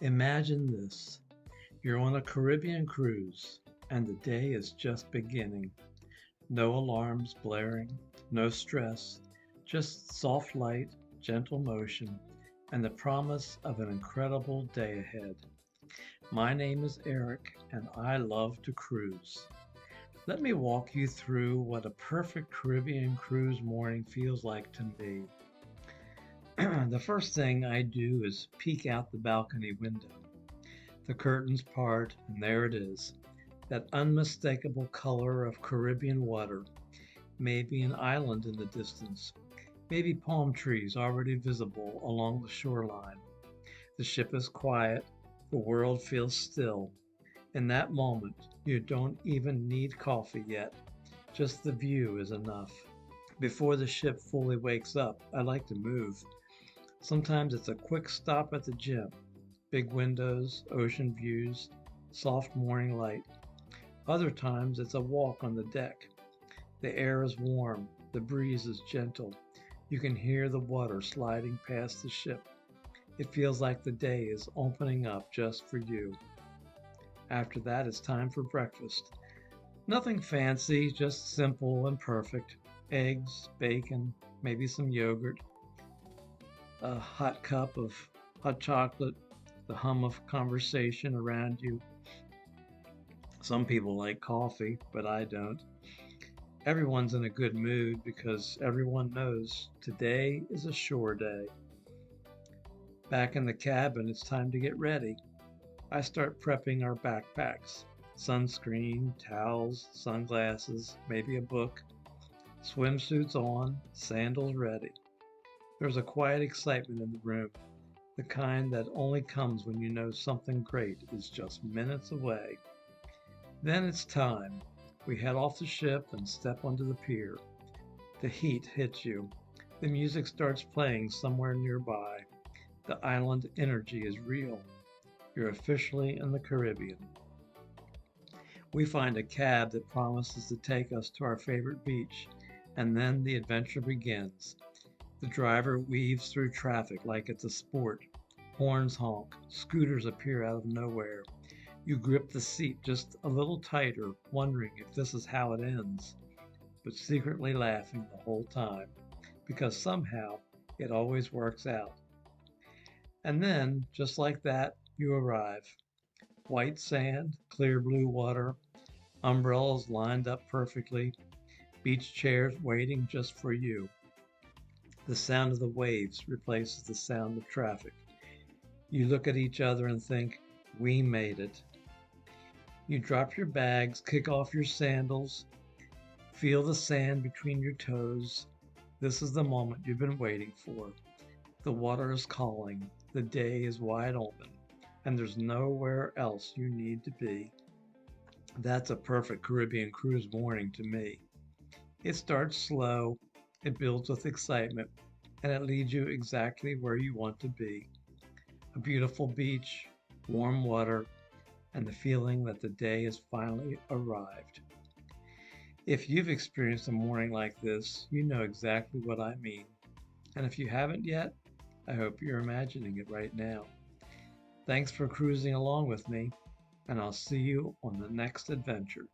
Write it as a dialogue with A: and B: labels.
A: Imagine this. You're on a Caribbean cruise, and the day is just beginning. No alarms blaring, no stress, just soft light, gentle motion, and the promise of an incredible day ahead. My name is Eric, and I love to cruise. Let me walk you through what a perfect Caribbean cruise morning feels like to me. The first thing I do is peek out the balcony window. The curtains part, and there it is. That unmistakable color of Caribbean water. Maybe an island in the distance. Maybe palm trees already visible along the shoreline. The ship is quiet. The world feels still. In that moment, you don't even need coffee yet. Just the view is enough. Before the ship fully wakes up, I like to move. Sometimes it's a quick stop at the gym. Big windows, ocean views, soft morning light. Other times it's a walk on the deck. The air is warm, the breeze is gentle. You can hear the water sliding past the ship. It feels like the day is opening up just for you. After that, it's time for breakfast. Nothing fancy, just simple and perfect. Eggs, bacon, maybe some yogurt, a hot cup of hot chocolate, the hum of conversation around you. Some people like coffee, but I don't. Everyone's in a good mood because everyone knows today is a shore day. Back in the cabin, it's time to get ready. I start prepping our backpacks. Sunscreen, towels, sunglasses, maybe a book. Swimsuits on, sandals ready. There's a quiet excitement in the room, the kind that only comes when you know something great is just minutes away. Then it's time. We head off the ship and step onto the pier. The heat hits you. The music starts playing somewhere nearby. The island energy is real. You're officially in the Caribbean. We find a cab that promises to take us to our favorite beach, and then the adventure begins. The driver weaves through traffic like it's a sport. Horns honk, scooters appear out of nowhere. You grip the seat just a little tighter, wondering if this is how it ends, but secretly laughing the whole time, because somehow it always works out. And then, just like that, you arrive. White sand, clear blue water, umbrellas lined up perfectly, beach chairs waiting just for you. The sound of the waves replaces the sound of traffic. You look at each other and think, we made it. You drop your bags, kick off your sandals, feel the sand between your toes. This is the moment you've been waiting for. The water is calling, the day is wide open, and there's nowhere else you need to be. That's a perfect Caribbean cruise morning to me. It starts slow, it builds with excitement, and it leads you exactly where you want to be. A beautiful beach, warm water, and the feeling that the day has finally arrived. If you've experienced a morning like this, you know exactly what I mean. And if you haven't yet, I hope you're imagining it right now. Thanks for cruising along with me, and I'll see you on the next adventure.